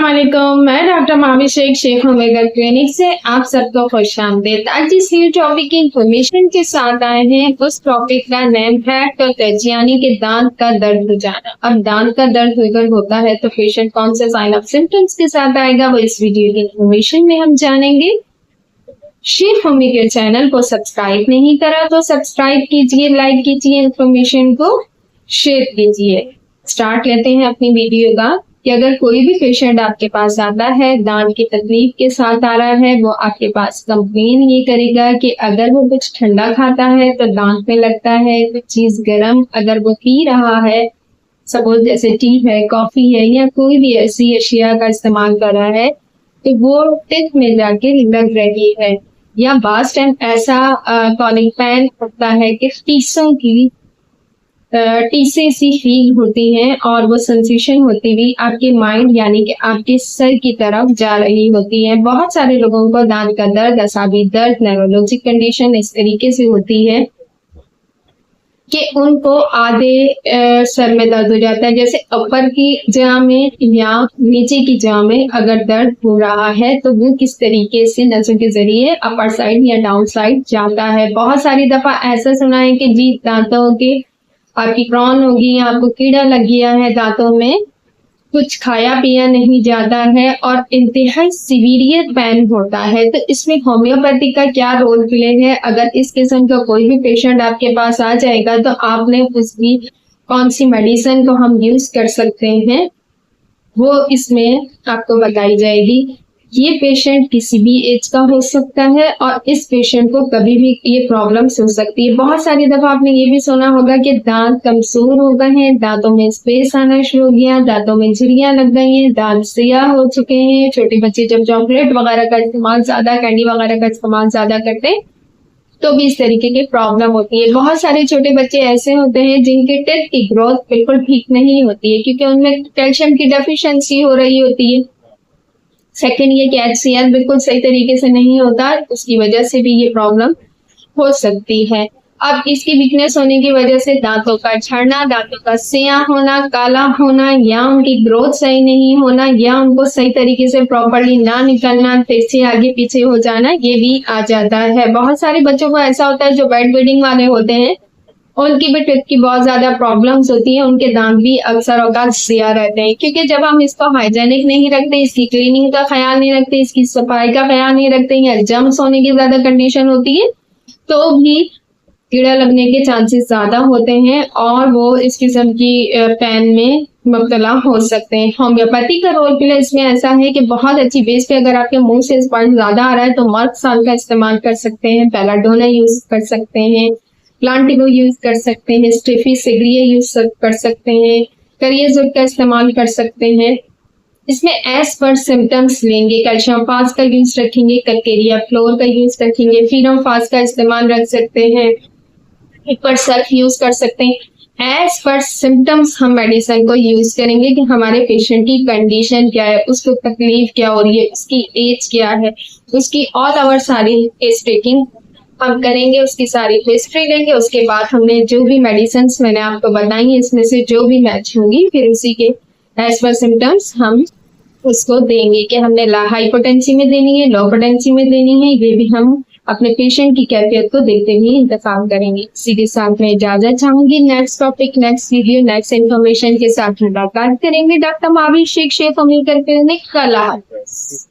अस्सलाम वालेकुम, मैं doctor Mavi Shaikh homeopath clinic से आप सबको खुशामदीद। आज इस न्यू टॉपिक की इंफॉर्मेशन के साथ आए हैं। उस टॉपिक का नेम है टच, यानी कि दांत का दर्द हो जाना। अब दांत का दर्द अगर होता है तो पेशेंट कौन से साइन ऑफ सिम्टम्स के साथ आएगा, वो इस वीडियो की इंफॉर्मेशन में हम जानेंगे। शेख होमियोपैथ चैनल को सब्सक्राइब नहीं करा तो सब्सक्राइब कीजिए, लाइक कीजिए, इंफॉर्मेशन को शेयर कीजिए। स्टार्ट लेते हैं अपनी वीडियो का कि अगर कोई भी पेशेंट आपके पास आता है दांत की तकलीफ के साथ आ रहा है, वो आपके पास कंप्लेन ये करेगा कि अगर वो कुछ ठंडा खाता है तो दांत में लगता है, कुछ चीज गर्म अगर वो पी रहा है, सपोज जैसे टी है, कॉफी है या कोई भी ऐसी अशिया का इस्तेमाल कर रहा है तो वो टिप में जाके लग रही है। या बास्ट टाइम ऐसा कॉलिंग पैन होता है कि टीसों की टीसे सी फील होती है और वो सेंसेशन होती हुई आपके माइंड यानी कि आपके सर की तरफ जा रही होती है। बहुत सारे लोगों को दांत का दर्द, असाबी दर्द, न्यूरोलॉजिक कंडीशन इस तरीके से होती है कि उनको आधे सर में दर्द हो जाता है। जैसे ऊपर की जगह में या नीचे की जगह में अगर दर्द हो रहा है तो वो किस तरीके से नसों के जरिए अपर साइड या डाउन साइड जाता है। बहुत सारी दफा ऐसा सुना है कि जी दांतों के आपकी क्रॉन होगी, आपको कीड़ा लग गया है दांतों में, कुछ खाया पिया नहीं जाता है और इंतहाई सीवियर पेन होता है। तो इसमें होम्योपैथी का क्या रोल प्ले है? अगर इस किस्म का कोई भी पेशेंट आपके पास आ जाएगा तो आपने उसकी कौन सी मेडिसिन को हम यूज कर सकते हैं वो इसमें आपको बताई जाएगी। ये पेशेंट किसी भी एज का हो सकता है और इस पेशेंट को कभी भी ये प्रॉब्लम्स हो सकती है। बहुत सारी दफा आपने ये भी सुना होगा कि दांत कमजोर हो गए हैं, दांतों में स्पेस आना शुरू हो गया, दांतों में झिल्लियां लग गई हैं, दांत सियाह हो चुके हैं। छोटे बच्चे जब चॉकलेट वगैरह का इस्तेमाल ज्यादा, कैंडी वगैरह का इस्तेमाल ज्यादा करते हैं तो भी इस तरीके की प्रॉब्लम होती है। बहुत सारे छोटे बच्चे ऐसे होते हैं जिनके टीथ की ग्रोथ बिल्कुल ठीक नहीं होती है क्योंकि उनमें कैल्शियम की डेफिशिएंसी हो रही होती है। सेकंड ये कि HCl बिल्कुल सही तरीके से नहीं होता, उसकी वजह से भी ये प्रॉब्लम हो सकती है। अब इसकी वीकनेस होने की वजह से दांतों का झड़ना, दांतों का सियाह होना, काला होना या उनकी ग्रोथ सही नहीं होना या उनको सही तरीके से प्रॉपर्ली ना निकलना, से आगे पीछे हो जाना, ये भी आ जाता है। बहुत सारे बच्चों को ऐसा होता है जो बेड फीडिंग वाले होते हैं, उनकी भी टिप की बहुत ज्यादा प्रॉब्लम्स होती है, उनके दांत भी अक्सर औकात सियाह रहते हैं क्योंकि जब हम इसको हाइजेनिक नहीं रखते, इसकी क्लीनिंग का ख्याल नहीं रखते, इसकी सफाई का ख्याल नहीं रखते या जर्म्स होने की ज्यादा कंडीशन होती है तो भी कीड़ा लगने के चांसेस ज्यादा होते हैं और वो इस किस्म की पैन में मुब्तला हो सकते हैं। होम्योपैथी का रोल प्ले इसमें ऐसा है कि बहुत अच्छी बेस पे अगर आपके मुंह से स्पंज ज्यादा आ रहा है तो मर्क साल का इस्तेमाल कर सकते हैं, बेलाडोना यूज कर सकते हैं, प्लांटिगो यूज कर सकते हैं, स्टेफी सिग्रिया यूज कर सकते हैं, करिएजुड का इस्तेमाल कर सकते हैं। इसमें एज पर सिम्टम्स लेंगे, कैल्शियम फास का यूज रखेंगे, कल्केरिया फ्लोर का यूज रखेंगे, फीनम फास का इस्तेमाल रख सकते हैं, एक पर सर्फ यूज कर सकते हैं। एज पर सिम्टम्स हम मेडिसिन को यूज करेंगे कि हमारे पेशेंट की कंडीशन क्या है, उसको तकलीफ क्या हो रही है, उसकी एज क्या है, उसकी ऑल ओवर सारी केस टेकिंग हम करेंगे, उसकी सारी हिस्ट्री लेंगे। उसके बाद हमने जो भी मेडिसिन मैंने आपको बताई इसमें से जो भी मैच होंगी फिर उसी के एज पर सिम्टम्स हम उसको देंगे कि हमने हाई पोटेंसी में देनी है, लो पोटेंसी में देनी है, ये भी हम अपने पेशेंट की कैफियत को देखते हुए इंतजाम करेंगे। इसी के साथ मैं इजाजत चाहूंगी। Next topic, next video, next information के साथ मुलाकात करेंगे। Doctor Mavi Shaikh homeopath clinic, अल्लाह हाफिज।